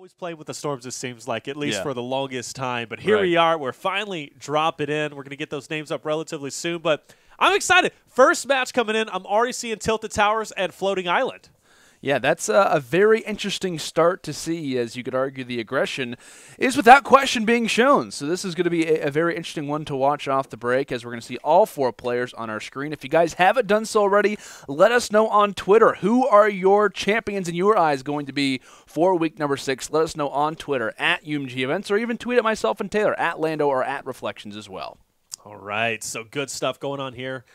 always playing with the Storms, it seems like, at least for the longest time. But here we are. We're finally dropping in. We're going to get those names up relatively soon. But I'm excited. First match coming in, I'm already seeing Tilted Towers and Floating Island. Yeah, that's a very interesting start to see, as you could argue the aggression is without question being shown. So this is going to be a very interesting one to watch off the break, as we're going to see all four players on our screen. If you guys haven't done so already, let us know on Twitter. Who are your champions in your eyes going to be for week number 6? Let us know on Twitter, at UMG Events, or even tweet at myself and Taylor, at Lando or at Reflections as well. All right, so good stuff going on here.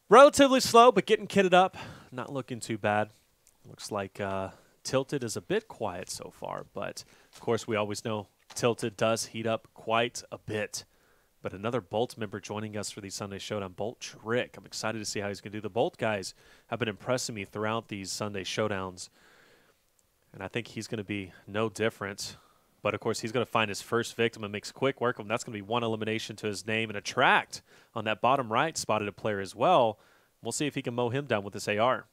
Relatively slow, but getting kitted up. Not looking too bad. Looks like Tilted is a bit quiet so far, but of course we always know Tilted does heat up quite a bit. But another Bolt member joining us for the Sunday Showdown, Bolt Trick. I'm excited to see how he's going to do. The Bolt guys have been impressing me throughout these Sunday Showdowns, and I think he's going to be no different. But, of course, he's going to find his first victim and makes quick work of him. That's going to be one elimination to his name. And aHTracT on that bottom right spotted a player as well. We'll see if he can mow him down with this AR.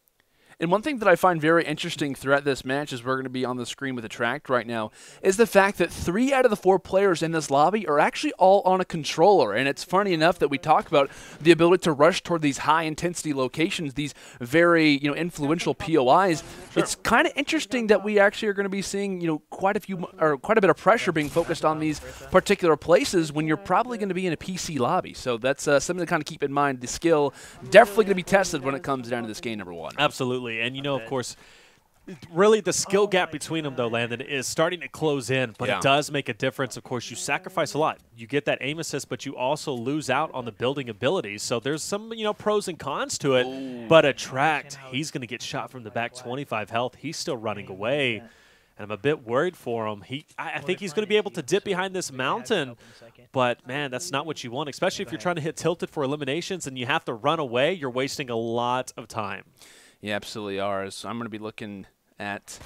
And one thing that I find very interesting throughout this match, as we're going to be on the screen with aHTracT right now, is the fact that 3 out of the 4 players in this lobby are actually all on a controller. And it's funny enough that we talk about the ability to rush toward these high-intensity locations, these very influential POIs. Sure. It's kind of interesting that we actually are going to be seeing quite a bit of pressure being focused on these particular places when you're probably going to be in a PC lobby. So that's something to kind of keep in mind. The skill definitely going to be tested when it comes down to this game number 1. Absolutely. And, of course, really the skill gap between them, though, Landon, is starting to close in. But it does make a difference. Of course, you sacrifice a lot. You get that aim assist, but you also lose out on the building abilities. So there's some, pros and cons to it. Ooh. But aHTracT, he's going to get shot from the back, 25 health. He's still running away. And I'm a bit worried for him. I think he's going to be able to dip behind this mountain. But, man, that's not what you want, especially if you're trying to hit Tilted for eliminations and you have to run away. You're wasting a lot of time. You absolutely are. So I'm going to be looking at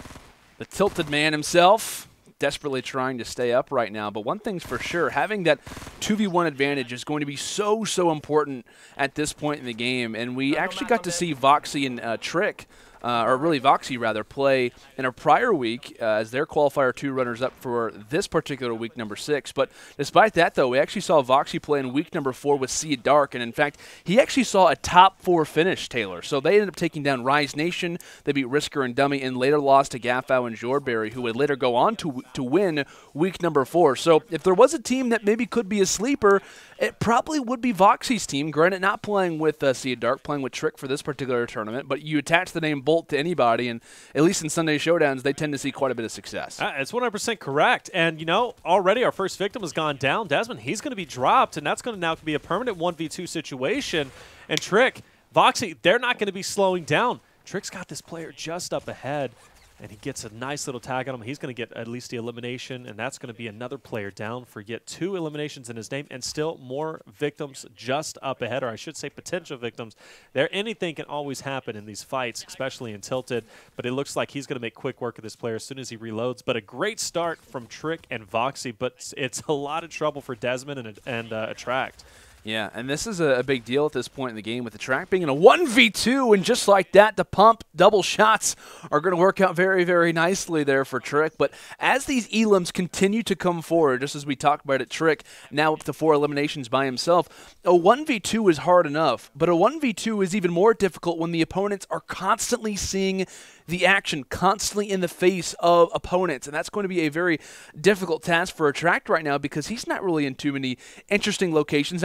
the Tilted man himself, desperately trying to stay up right now. But one thing's for sure, having that 2v1 advantage is going to be so important at this point in the game. And we actually got to see Voxie and Trick, or really Voxie rather, play in a prior week as their qualifier 2 runners-up for this particular week number 6. But despite that, though, we actually saw Voxie play in week number 4 with Sea Dark, and in fact, he actually saw a top 4 finish, Taylor. So they ended up taking down Rise Nation. They beat Risker and Dummy, and later lost to Gaffau and Jorberry, who would later go on to win week number 4. So if there was a team that maybe could be a sleeper, it probably would be Voxie's team. Granted, not playing with Sea Dark, playing with Trick for this particular tournament, but you attach the name Bolt to anybody, and at least in Sunday Showdowns, they tend to see quite a bit of success. It's 100% correct. And, already our first victim has gone down. Desmond, he's going to be dropped, and that's going to now be a permanent 1v2 situation. And Trick, Voxie, they're not going to be slowing down. Trick's got this player just up ahead, and he gets a nice little tag on him. He's going to get at least the elimination, and that's going to be another player down for yet 2 eliminations in his name, and still more victims just up ahead, or I should say potential victims. Anything can always happen in these fights, especially in Tilted, but it looks like he's going to make quick work of this player as soon as he reloads. But a great start from Trick and Voxie, but it's a lot of trouble for Desmond and aHTracT. Yeah, and this is a big deal at this point in the game with aHTracT being in a 1v2, and just like that, the pump double shots are going to work out very nicely there for Trick. But as these elims continue to come forward, just as we talked about it, Trick now up to 4 eliminations by himself, a 1v2 is hard enough, but a 1v2 is even more difficult when the opponents are constantly seeing the action, constantly in the face of opponents, and that's going to be a very difficult task for aHTracT right now, because he's not really in too many interesting locations,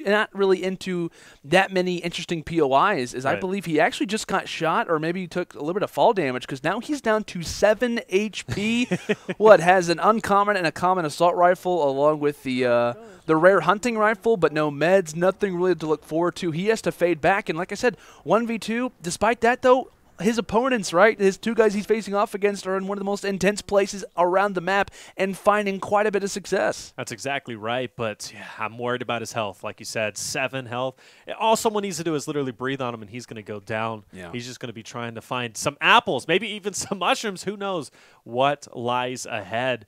not really into that many interesting POIs, as I believe he actually just got shot, or maybe he took a little bit of fall damage, because now he's down to 7 HP. Has an uncommon and a common assault rifle along with the rare hunting rifle, but no meds, nothing really to look forward to. He has to fade back, and like I said, 1v2, despite that though, his opponents, his 2 guys he's facing off against are in one of the most intense places around the map and finding quite a bit of success. That's exactly right, but I'm worried about his health. Like you said, 7 health. All someone needs to do is literally breathe on him, and he's going to go down. Yeah. He's just going to be trying to find some apples, maybe even some mushrooms. Who knows what lies ahead.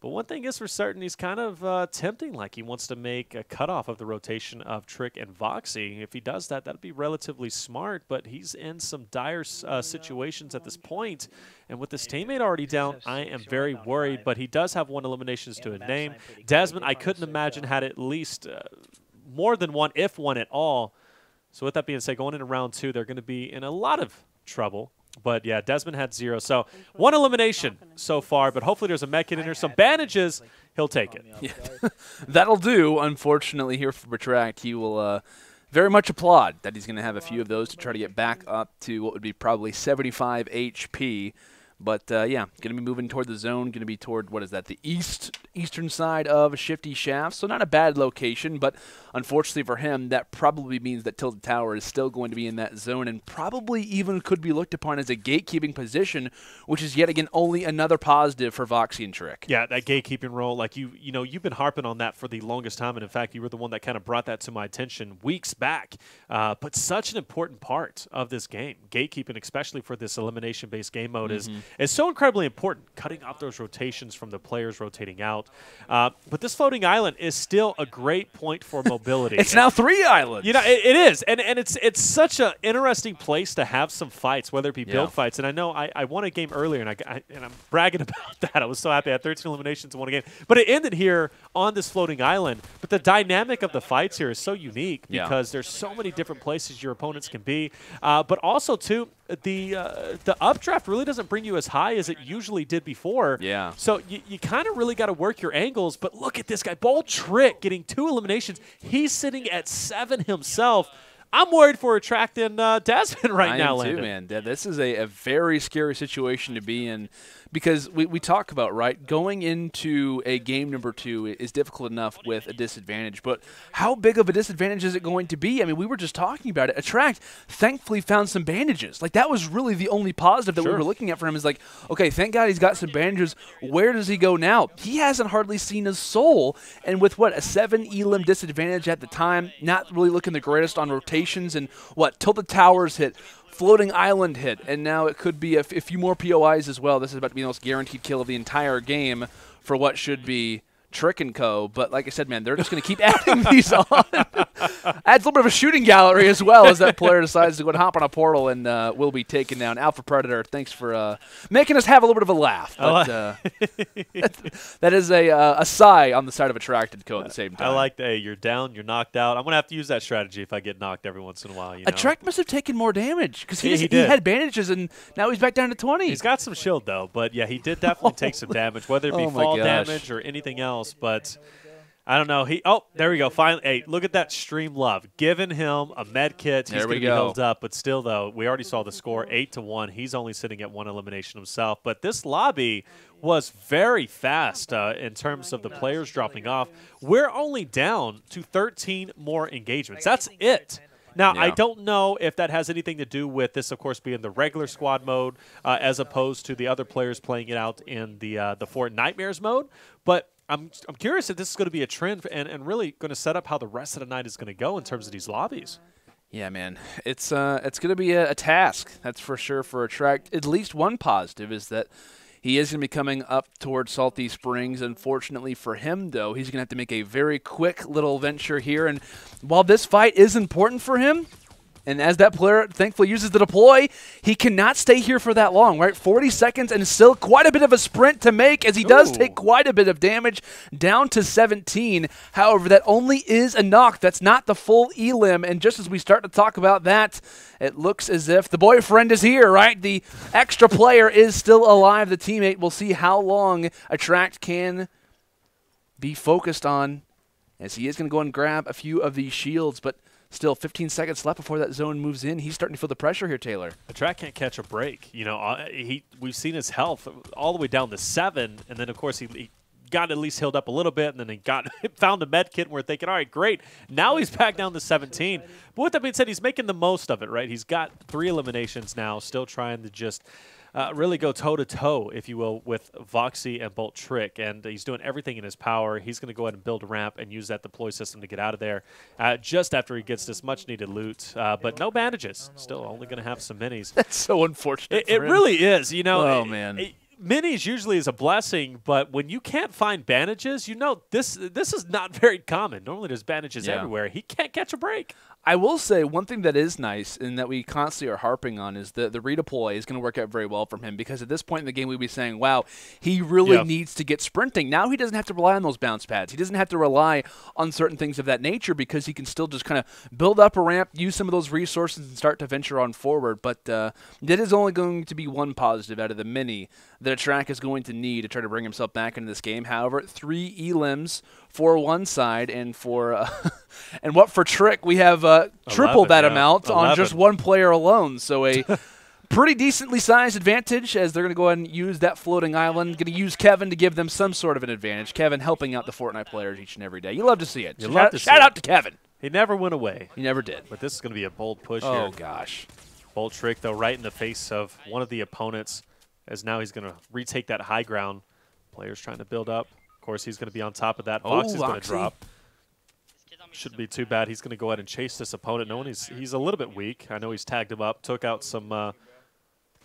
But one thing is for certain, he's kind of tempting, like he wants to make a cutoff of the rotation of Trick and Voxie. If he does that, that'd be relatively smart, but he's in some dire situations at this point. And with his teammate already down, I am very worried, but he does have 1 eliminations to his name. Desmond, I couldn't imagine, had at least more than one, if one at all. So with that being said, going into round 2, they're going to be in a lot of trouble. But, yeah, Desmond had 0. So 1 elimination so far, but hopefully there's a med kit in there. Some bandages, he'll take it. Yeah. That'll do, unfortunately, here for aHTracT. He will very much applaud that he's going to have a few of those to try to get back up to what would be probably 75 HP. But, yeah, going to be moving toward the zone, going to be toward, what is that, the eastern side of Shifty Shaft. So not a bad location, but unfortunately for him, that probably means that Tilted Tower is still going to be in that zone and probably even could be looked upon as a gatekeeping position, which is yet again only another positive for Voxie and Trick. Yeah, that gatekeeping role, like you know, you've been harping on that for the longest time, and in fact, you were the one that kind of brought that to my attention weeks back. But such an important part of this game, gatekeeping, especially for this elimination-based game mode, is so incredibly important, cutting off those rotations from the players rotating out. But this floating island is still a great point for mobility. It's now 3 islands. You know, it is, and it's such an interesting place to have some fights, whether it be build fights. And I know I won a game earlier, and I'm bragging about that. I was so happy. I had 13 eliminations in one game, but it ended here on this floating island. But the dynamic of the fights here is so unique because there's so many different places your opponents can be, but also too, the updraft really doesn't bring you as high as it usually did before. Yeah. So you kind of really got to work your angles. But look at this guy, Bold Trick, getting 2 eliminations. He's sitting at 7 himself. I'm worried for aHTracT and Desmond right now, Landon. I am too, man. This is a very scary situation to be in because we talk about, right, going into a game number 2 is difficult enough with a disadvantage, but how big of a disadvantage is it going to be? I mean, we were just talking about it. aHTracT thankfully found some bandages. Like, that was really the only positive that we were looking at for him is like, okay, thank God he's got some bandages. Where does he go now? He hasn't hardly seen a soul, and with, what, a 7 elim disadvantage at the time, not really looking the greatest on rotations, and what, Tilted Towers hit, floating island hit, and now it could be a few more POIs as well. This is about to be the most guaranteed kill of the entire game for what should be Trick and Co. But like I said, man, they're just going to keep adding these on. Adds a little bit of a shooting gallery as well as that player decides to go and hop on a portal and will be taken down. Alpha Predator, thanks for making us have a little bit of a laugh. But, that is a sigh on the side of aHTracT and Co. at the same time. I like that. Hey, you're down, you're knocked out. I'm going to have to use that strategy if I get knocked every once in a while. You know? aHTracT must have taken more damage because he had bandages and now he's back down to 20. He's got some shield, though. But, yeah, he did definitely take some damage, whether it be fall damage or anything else. But I don't know. There we go. Finally, hey, look at that stream love. Giving him a med kit. He's going to be held up. But still, though, we already saw the score 8-1. He's only sitting at 1 elimination himself. But this lobby was very fast in terms of the players dropping off. We're only down to 13 more engagements. That's it. Now, I don't know if that has anything to do with this, of course, being the regular squad mode as opposed to the other players playing it out in the Fort Nightmares mode. But I'm curious if this is going to be a trend and really going to set up how the rest of the night is going to go in terms of these lobbies. Yeah, man. It's going to be a task, that's for sure, for aHTracT. At least one positive is that he is going to be coming up towards Salty Springs. Unfortunately for him, though, he's going to have to make a very quick little venture here. And while this fight is important for him, and as that player thankfully uses the deploy, he cannot stay here for that long, right? 40 seconds and still quite a bit of a sprint to make as he does take quite a bit of damage, down to 17. However, that only is a knock. That's not the full elim. And just as we start to talk about that, it looks as if the boyfriend is here, right? The extra player is still alive. The teammate, we'll see how long aHTracT can be focused on, as he is going to go and grab a few of these shields. But still 15 seconds left before that zone moves in. He's starting to feel the pressure here, Taylor. aHTracT can't catch a break. You know, we've seen his health all the way down to 7, and then, of course, he got at least healed up a little bit, and then he found a med kit, and we're thinking, all right, great. Now he's back down to 17. But with that being said, he's making the most of it, right? He's got 3 eliminations now, still trying to just really go toe-to-toe, if you will, with Voxie and Bold Trick, and he's doing everything in his power. He's going to go ahead and build a ramp and use that deploy system to get out of there just after he gets this much-needed loot. But no bandages. Still only going to have some minis. That's so unfortunate It really is. You know, oh, man. minis usually is a blessing, but when you can't find bandages, you know this is not very common. Normally there's bandages everywhere. He can't catch a break. I will say one thing that is nice and that we constantly are harping on is the redeploy is going to work out very well from him, because at this point in the game we'd be saying, wow, he really needs to get sprinting. Now he doesn't have to rely on those bounce pads. He doesn't have to rely on certain things of that nature, because he can still just kind of build up a ramp, use some of those resources, and start to venture on forward. But that is only going to be one positive out of the many that aHTracT is going to need to try to bring himself back into this game. However, 3 elims for one side, and for and what for Trick, we have triple 11, that amount 11. on just one player alone. So a pretty decently sized advantage, as they're going to go ahead and use that floating island. Going to use Kevin to give them some sort of an advantage. Kevin helping out the Fortnite players each and every day. You love to see it. Shout out to Kevin. He never went away. He never did. But this is going to be a bold push here. Oh, gosh. Bold Trick, though, right in the face of one of the opponents, as now he's going to retake that high ground. Players trying to build up. Of course, he's going to be on top of that. Voxie's going to drop. Shouldn't be too bad. He's going to go ahead and chase this opponent, knowing he's a little bit weak. I know he's tagged him up, took out some.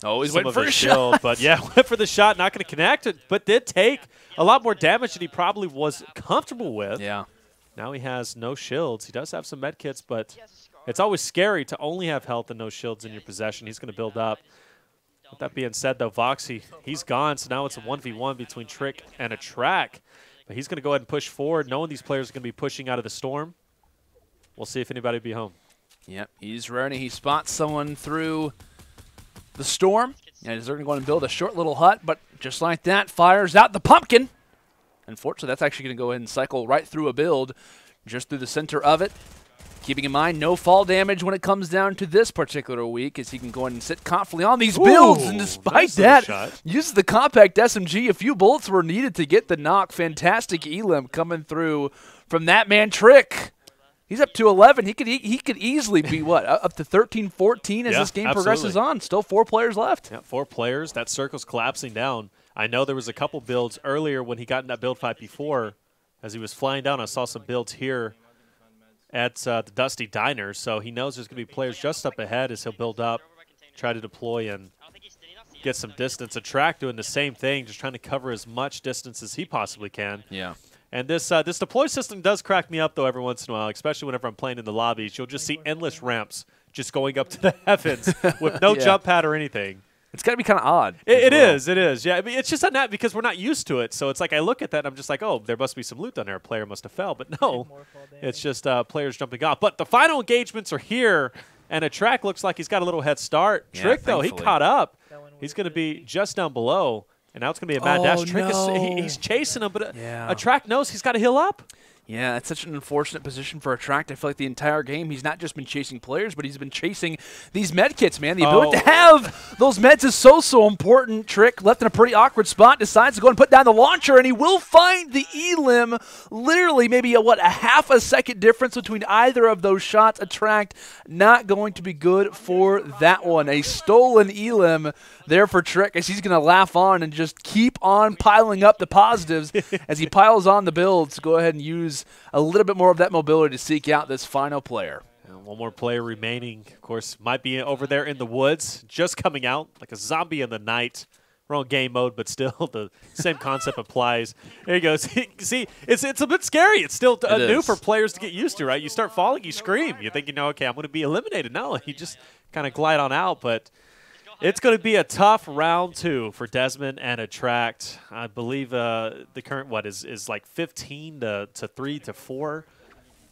He's some waiting for his a shield, shot. but yeah, went for the shot. Not going to connect, but did take a lot more damage than he probably was comfortable with. Yeah. Now he has no shields. He does have some med kits, but it's always scary to only have health and no shields in your possession. He's going to build up. With that being said, though, Voxie, he's gone, so now it's a 1v1 between Trick and aHTracT. But he's going to go ahead and push forward, knowing these players are going to be pushing out of the storm. We'll see if anybody will be home. Yep, he's ready. He spots someone through the storm, and he's going to go and build a short little hut, but just like that, fires out the pumpkin. Unfortunately, that's actually going to go ahead and cycle right through a build, just through the center of it. Keeping in mind, no fall damage when it comes down to this particular week, as he can go ahead and sit confidently on these builds. And despite that, uses the compact SMG. A few bullets were needed to get the knock. Fantastic elim coming through from that man Trick. He's up to 11. He could easily be, what, up to 13, 14 as this game progresses on. Still 4 players left. Yeah, 4 players. That circle's collapsing down. I know there was a couple builds earlier when he got in that build fight before. As he was flying down, I saw some builds here at the Dusty Diner, so he knows there's going to be players just up ahead as he'll build up, try to deploy and get some distance. aHTracT doing the same thing, just trying to cover as much distance as he possibly can. Yeah. And this deploy system does crack me up, though, every once in a while, especially whenever I'm playing in the lobbies. You'll just see endless ramps just going up to the heavens with no jump pad or anything. It's got to be kind of odd. It is. Yeah, I mean, it's just not because we're not used to it. So it's like I look at that and I'm just like, oh, there must be some loot down there. A player must have fell. But no, it's just players jumping off. But the final engagements are here, and aHTracT looks like he's got a little head start. Yeah, Trick, though, he thankfully. caught up. He's going to be just down below, and now it's going to be a mad dash. Trick he's chasing him, but aHTracT knows he's got to heal up. Yeah, it's such an unfortunate position for aHTracT. I feel like the entire game he's not just been chasing players, but he's been chasing these med kits, man. The ability to have those meds is so important. Trick, left in a pretty awkward spot, decides to go and put down the launcher, and he will find the elim. Literally maybe a half a second difference between either of those shots. aHTracT not going to be good for that one. A stolen elim there for Trick, as he's going to laugh on and just keep on piling up the positives as he piles on the builds. Go ahead and use a little bit more of that mobility to seek out this final player. And one more player remaining, of course, might be over there in the woods, just coming out like a zombie in the night. We're on game mode, but still the same concept applies. There he goes. See, it's a bit scary. It's still new for players to get used to, right? You start falling, you scream. You think, okay, I'm going to be eliminated. No, you just kind of glide on out, but it's going to be a tough round 2 for Dezmond and aHTracT. I believe the current is like 15 to 3 to 4.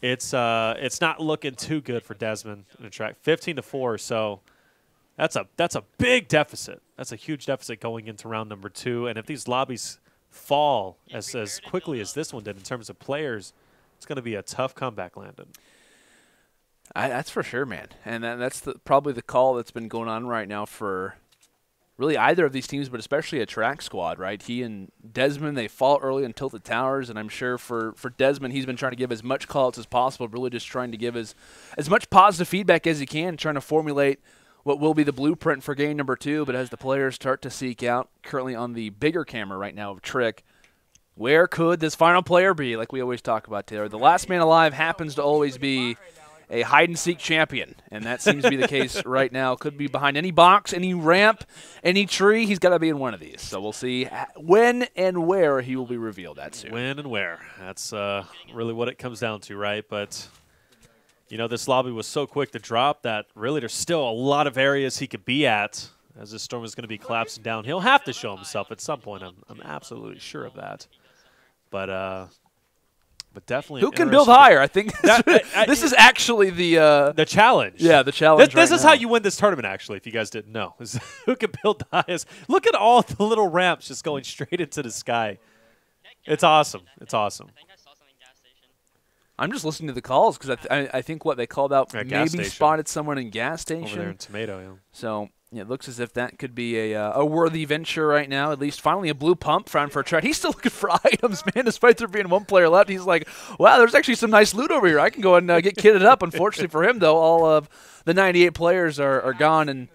It's not looking too good for Dezmond and aHTracT. 15 to 4. So that's a big deficit. That's a huge deficit going into round number 2. And if these lobbies fall as quickly as this one did in terms of players, it's going to be a tough comeback, Landon. That's for sure, man. And that's probably the call that's been going on right now for really either of these teams, but especially aHTracT squad, right? He and Dezmond, they fall early on Tilted Towers, and I'm sure for Dezmond, he's been trying to give as much call-outs as possible, really just trying to give as much positive feedback as he can, trying to formulate what will be the blueprint for game number 2. But as the players start to seek out, currently on the bigger camera right now of Trick, where could this final player be, like we always talk about, Taylor? The last man alive happens to always be a hide-and-seek champion, and that seems to be the case right now. Could be behind any box, any ramp, any tree. He's got to be in one of these. So we'll see when and where he will be revealed at soon. When and where. That's really what it comes down to, right? But, you know, this lobby was so quick to drop that really there's still a lot of areas he could be at as this storm is going to be collapsing down. He'll have to show himself at some point. I'm absolutely sure of that. But definitely, who can build higher? I think this is actually the challenge. Yeah, the challenge. This is how you win this tournament. Actually, if you guys didn't know, is who can build the highest. Look at all the little ramps just going straight into the sky. It's awesome. It's awesome. I'm just listening to the calls because I think what they called out maybe spotted someone in gas station over there in Tomato. Yeah. So. Yeah, it looks as if that could be a worthy venture right now. At least finally a blue pump found for aHTracT. He's still looking for items, man, despite there being one player left. He's like, wow, there's actually some nice loot over here. I can go and get kitted up. Unfortunately for him, though, all of the 98 players are gone, and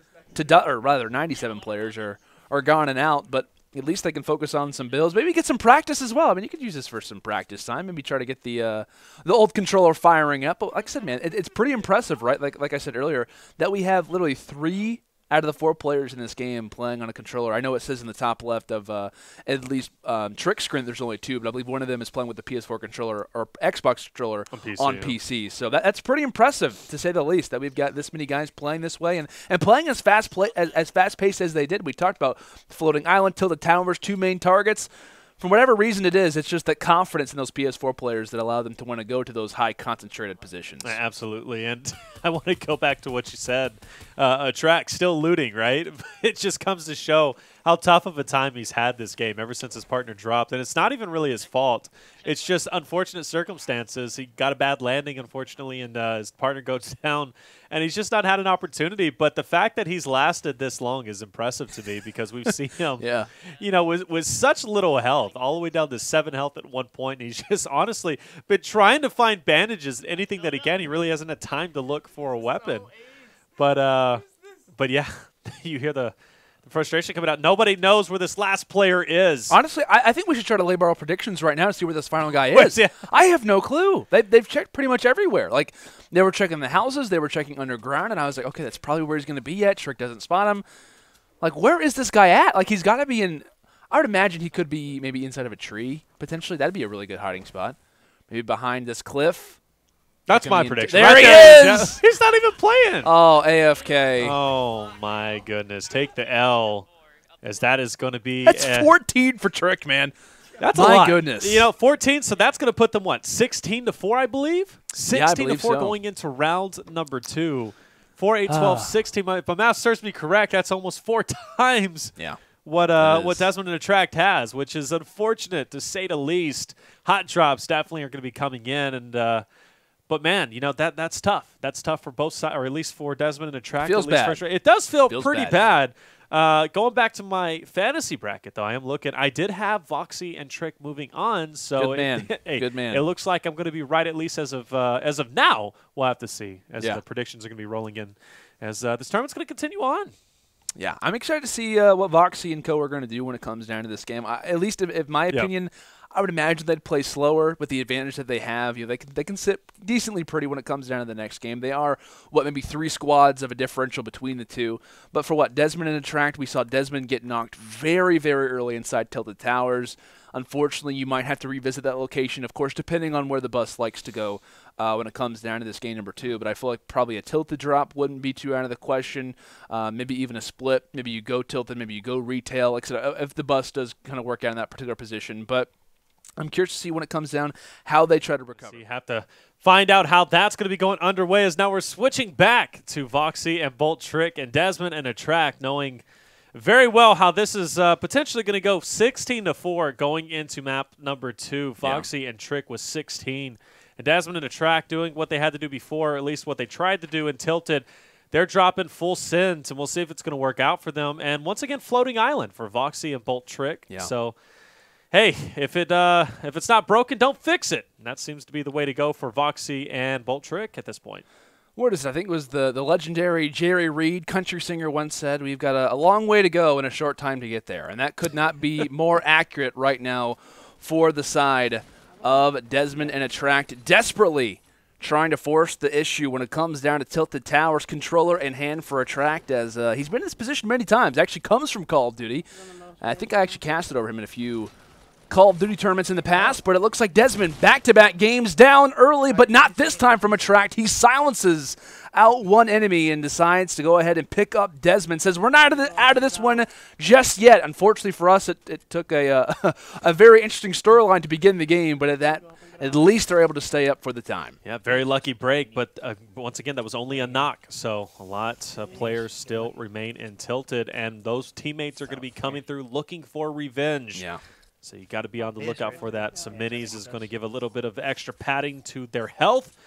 or rather 97 players are gone and out. But at least they can focus on some builds. Maybe get some practice as well. I mean, you could use this for some practice time. Maybe try to get the old controller firing up. But like I said, man, it's pretty impressive, right? Like I said earlier, that we have literally 3 out of the 4 players in this game playing on a controller. I know it says in the top left of at least Trick's screen there's only 2, but I believe one of them is playing with the PS4 controller or Xbox controller on PC. So that's pretty impressive, to say the least, that we've got this many guys playing this way and playing as fast-paced as they did. We talked about floating island, tilted towers, 2 main targets. For whatever reason it is, it's just that confidence in those PS4 players that allow them to want to go to those high concentrated positions. Absolutely, and I want to go back to what you said. aHTracT still looting, right? It just comes to show how tough of a time he's had this game ever since his partner dropped, and it's not even really his fault. It's just unfortunate circumstances. He got a bad landing, unfortunately, and his partner goes down, and he's just not had an opportunity. But the fact that he's lasted this long is impressive to me because we've seen him, you know, with such little health, all the way down to 7 health at one point, and he's just honestly been trying to find bandages, anything that he can. He really hasn't had time to look for a weapon. But yeah, you hear the frustration coming out. Nobody knows where this last player is. Honestly, I think we should try to label our predictions right now to see where this final guy is. Yeah. I have no clue. They've checked pretty much everywhere. Like, they were checking the houses, they were checking underground, and I was like, okay, that's probably where he's going to be at. Trick doesn't spot him. Like, where is this guy at? Like, he's got to be in – I would imagine he could be maybe inside of a tree, potentially. That'd be a really good hiding spot. Maybe behind this cliff. That's my prediction. There he is! He's not even playing. Oh, AFK. Oh, my goodness. Take the L, as that is going to be. That's 14 for Trick, man. That's a lot. My goodness. You know, 14, so that's going to put them, what, 16-4, I believe? 16-4 so. Going into round number 2. 4, 8, 12, 16. If my math serves me correct, that's almost 4 times what TheDezmond aHTracT has, which is unfortunate, to say the least. Hot drops definitely are going to be coming in, and but man, you know, that's tough. That's tough for both sides, or at least for TheDezmond aHTracT. Feels bad. It does feel pretty bad. Going back to my fantasy bracket, though, I am looking. I did have Voxie and Trick moving on, so good man. Good man. It looks like I'm going to be right, at least as of now. We'll have to see as the predictions are going to be rolling in, as this tournament's going to continue on. Yeah, I'm excited to see what Voxie and co are going to do when it comes down to this game. At least, if my opinion. I would imagine they'd play slower with the advantage that they have. You know, they can sit decently pretty when it comes down to the next game. They are, maybe 3 squads of a differential between the two. But for TheDezmond and aHTracT, we saw TheDezmond get knocked very, very early inside Tilted Towers. Unfortunately, you might have to revisit that location, of course, depending on where the bus likes to go when it comes down to this game number 2. But I feel like probably a tilted drop wouldn't be too out of the question. Maybe even a split. Maybe you go tilted, maybe you go retail, etc. If the bus does kind of work out in that particular position. But I'm curious to see when it comes down how they try to recover. So you have to find out how that's going to be going underway, as now we're switching back to Voxie and Bolt Trick and TheDezmond and aHTracT, knowing very well how this is potentially going to go 16-4 going into map number 2. Voxie and Trick was 16. And TheDezmond and aHTracT doing what they had to do before, or at least what they tried to do in Tilted. They're dropping full sends, and we'll see if it's going to work out for them. And once again, floating island for Voxie and Bolt Trick. Yeah. So hey, if it's not broken, don't fix it. And that seems to be the way to go for Voxie and Bolt Trick at this point. What is it? I think it was the legendary Jerry Reed, country singer, once said, we've got a long way to go and a short time to get there. And that could not be more accurate right now for the side of TheDezmond and aHTracT, desperately trying to force the issue when it comes down to Tilted Towers, controller in hand for aHTracT, as he's been in this position many times. Actually comes from Call of Duty. I think I actually casted over him in a few Call of Duty tournaments in the past, but it looks like Desmond back-to-back games down early, but not this time from aHTracT. He silences out one enemy and decides to go ahead and pick up Desmond. Says, we're not out of this one just yet. Unfortunately for us, it took a very interesting storyline to begin the game, but at least they're able to stay up for the time. Yeah, very lucky break, but once again, that was only a knock, so a lot of players still remain in Tilted, and those teammates are going to be coming through looking for revenge. Yeah. So you got to be on the lookout for that. Some minis is going to give a little bit of extra padding to their health.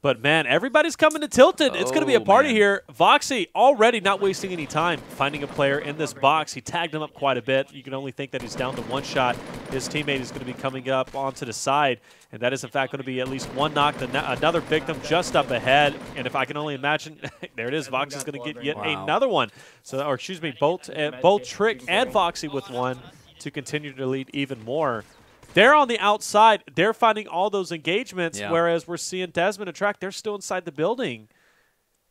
But, man, everybody's coming to Tilted. It's going to be a party here. Voxie already not wasting any time finding a player in this box. He tagged him up quite a bit. You can only think that he's down to one shot. His teammate is going to be coming up onto the side, and that is, in fact, going to be at least one knock. Another victim just up ahead. And if I can only imagine, there it is. Voxie's going to get yet another one. So, or excuse me, both Trick and Voxie with one to continue to lead even more. They're on the outside. They're finding all those engagements, whereas we're seeing Desmond aHTracT. They're still inside the building.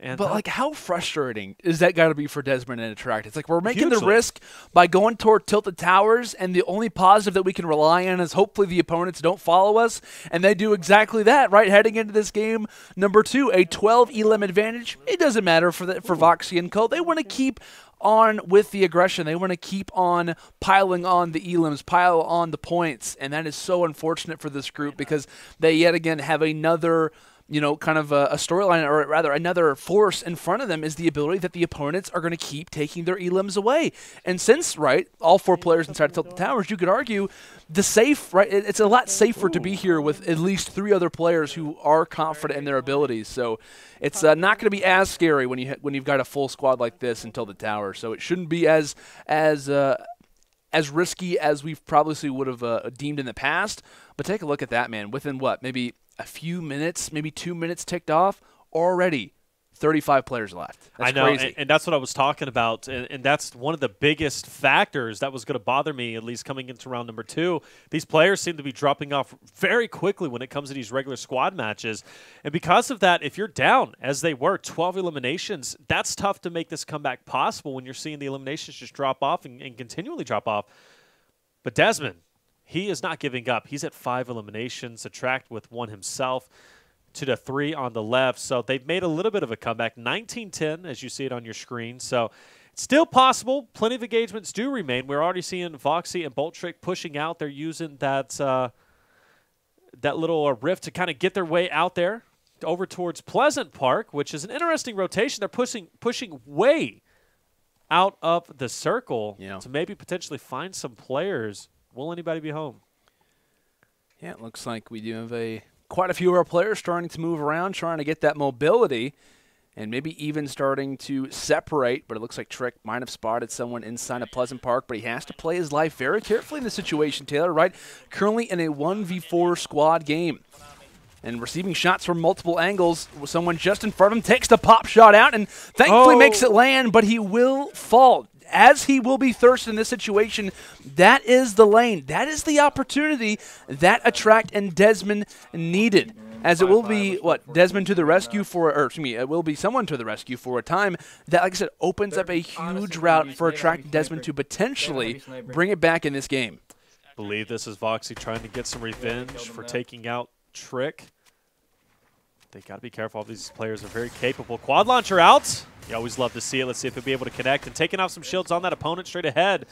And but, like, how frustrating is that got to be for Desmond and aHTracT? It's like we're making hugely. the risk by going toward Tilted Towers, and the only positive that we can rely on is hopefully the opponents don't follow us, and they do exactly that, right? Heading into this game, number 2, a 12 elim advantage. It doesn't matter for Voxie and Co. They want to keep on with the aggression. They want to keep on piling on the elims, pile on the points, and that is so unfortunate for this group because they yet again have another, you know, kind of a storyline, or rather another force in front of them is the ability that the opponents are going to keep taking their elims away. And since, right, all 4 players inside Tilted Towers, you could argue the safe, right, it's a lot safer to be here with at least 3 other players who are confident in their abilities. So it's not going to be as scary when you've got a full squad like this in Tilted Towers. So it shouldn't be as risky as we probably would have deemed in the past. But take a look at that, man. Within what, maybe a few minutes, maybe 2 minutes ticked off, already 35 players left. That's I know, crazy. and that's what I was talking about, and that's one of the biggest factors that was going to bother me, at least coming into round number 2. These players seem to be dropping off very quickly when it comes to these regular squad matches, and because of that, if you're down, as they were, 12 eliminations, that's tough to make this comeback possible when you're seeing the eliminations just drop off and continually drop off. But Desmond, he is not giving up. He's at 5 eliminations, aHTracT with 1 himself, to the 3 on the left. So they've made a little bit of a comeback, 19-10, as you see it on your screen. So it's still possible. Plenty of engagements do remain. We're already seeing Voxie and BoltTrick pushing out. They're using that little rift to kind of get their way out there over towards Pleasant Park, which is an interesting rotation. They're pushing way out of the circle to maybe potentially find some players. Will anybody be home? Yeah, it looks like we do have quite a few of our players starting to move around, trying to get that mobility, and maybe even starting to separate. But it looks like Trick might have spotted someone inside of Pleasant Park, but he has to play his life very carefully in this situation, Taylor, right? Currently in a 1v4 squad game. And receiving shots from multiple angles. Someone just in front of him takes the pop shot out and thankfully makes it land, but he will fall. As he will be thirsty in this situation, that is the lane. That is the opportunity that aHTracT and Desmond needed. As it will be, Desmond to the rescue it will be someone to the rescue for a time that, like I said, opens up a huge route for aHTracT and Desmond to potentially bring it back in this game. I believe this is Voxie trying to get some revenge for taking out Trick. They got to be careful. All these players are very capable. Quad launcher out. You always love to see it. Let's see if he'll be able to connect. And taking off some shields on that opponent straight ahead.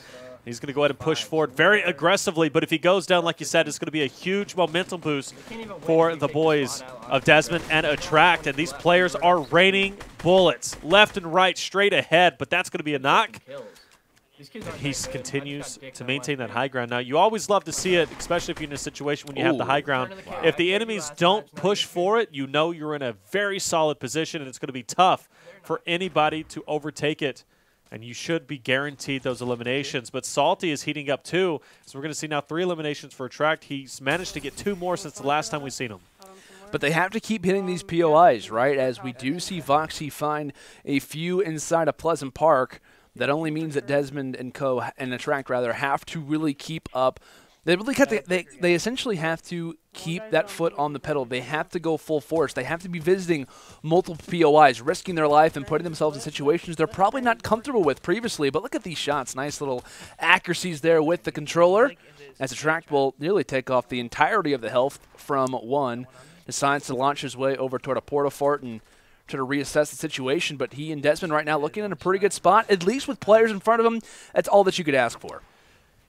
He's going to go ahead and push forward very aggressively. But if he goes down, like you said, it's going to be a huge momentum boost for the boys of Desmond and aHTracT. And these players are raining bullets left and right straight ahead. But that's going to be a knock. And he continues to maintain that high ground. Now, you always love to see it, especially if you're in a situation when you have the high ground. If the enemies don't push for it, you know you're in a very solid position, and it's going to be tough for anybody to overtake it. And you should be guaranteed those eliminations. But Salty is heating up too. So we're going to see now 3 eliminations for aHTracT. He's managed to get 2 more since the last time we've seen him. But they have to keep hitting these POIs, right? As we do see Voxie find a few inside of Pleasant Park. That only means that Desmond and Co. and aHTracT rather have to really keep up They really they essentially have to keep that foot on the pedal. They have to go full force. They have to be visiting multiple POIs, risking their life and putting themselves in situations they're probably not comfortable with previously. But look at these shots. Nice little accuracies there with the controller, as aHTracT will nearly take off the entirety of the health from one. Decides to launch his way over toward a porta-fort and try to reassess the situation. But he and Desmond right now looking in a pretty good spot, at least with players in front of him. That's all that you could ask for.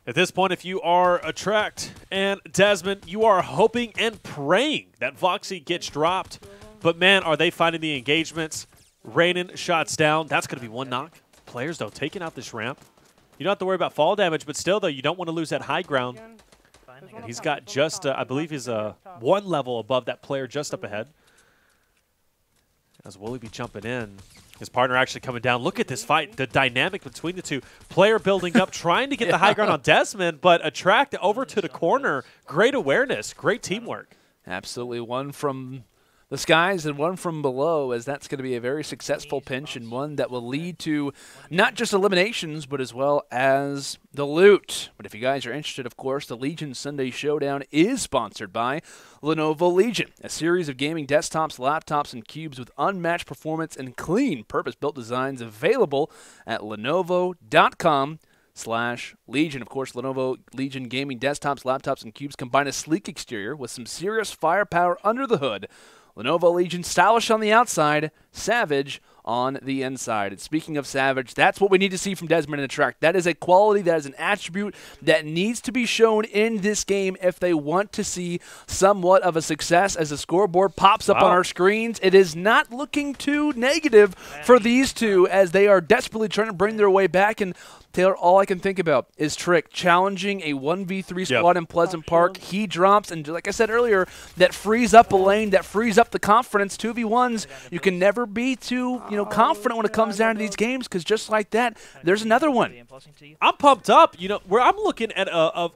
At this point, if you are aHTracT and Desmond, you are hoping and praying that Voxie gets dropped. But, man, are they finding the engagements? Raining shots down. That's going to be one knock. Players, though, taking out this ramp. You don't have to worry about fall damage, but still, though, you don't want to lose that high ground. And he's got just, I believe he's one level above that player just up ahead. As Wooly be jumping in. His partner actually coming down. Look at this fight, the dynamic between the two. Player building up, trying to get the high ground on Desmond, but aHTracT over to the corner. Great awareness, great teamwork. Absolutely. One from the skies and one from below, as that's going to be a very successful pinch and one that will lead to not just eliminations, but as well as the loot. But if you guys are interested, of course, the Legion Sunday Showdown is sponsored by Lenovo Legion, a series of gaming desktops, laptops, and cubes with unmatched performance and clean, purpose-built designs available at Lenovo.com/Legion. Of course, Lenovo Legion gaming desktops, laptops, and cubes combine a sleek exterior with some serious firepower under the hood. Lenovo Legion, stylish on the outside, savage on the inside. And speaking of savage, that's what we need to see from Desmond and aHTracT. That is a quality, that is an attribute that needs to be shown in this game if they want to see somewhat of a success. As the scoreboard pops up on our screens, it is not looking too negative for these two as they are desperately trying to bring their way back. And Taylor, all I can think about is Trick challenging a 1v3 squad in Pleasant Park. He drops, and like I said earlier, that frees up a lane, that frees up the confidence. 2v1s, you can never be too confident when it comes down to these games, because just like that, there's another one. I'm pumped up. Where I'm looking at a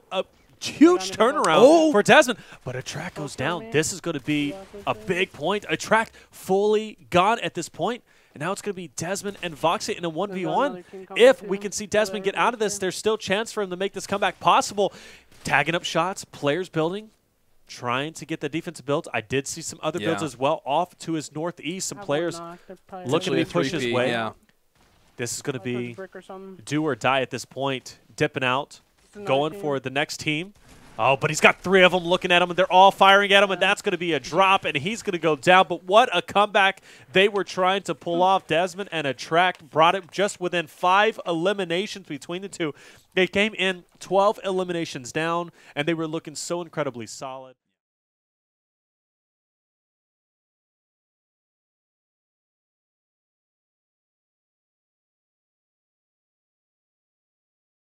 huge turnaround for Desmond, but aHTracT goes down. This is going to be a big point. aHTracT fully gone at this point. And now it's going to be Desmond and Voxie in a 1v1. If we can see Desmond get out of this, there's still chance for him to make this comeback possible. Tagging up shots, players building, trying to get the defensive builds. I did see some other builds as well off to his northeast. Some players looking to push his way. This is going to be do or die at this point. Dipping out, going for the next team. Oh, but he's got three of them looking at him, and they're all firing at him, and that's going to be a drop, and he's going to go down. But what a comeback they were trying to pull off. Desmond and aHTracT brought it just within 5 eliminations between the two. They came in 12 eliminations down, and they were looking so incredibly solid.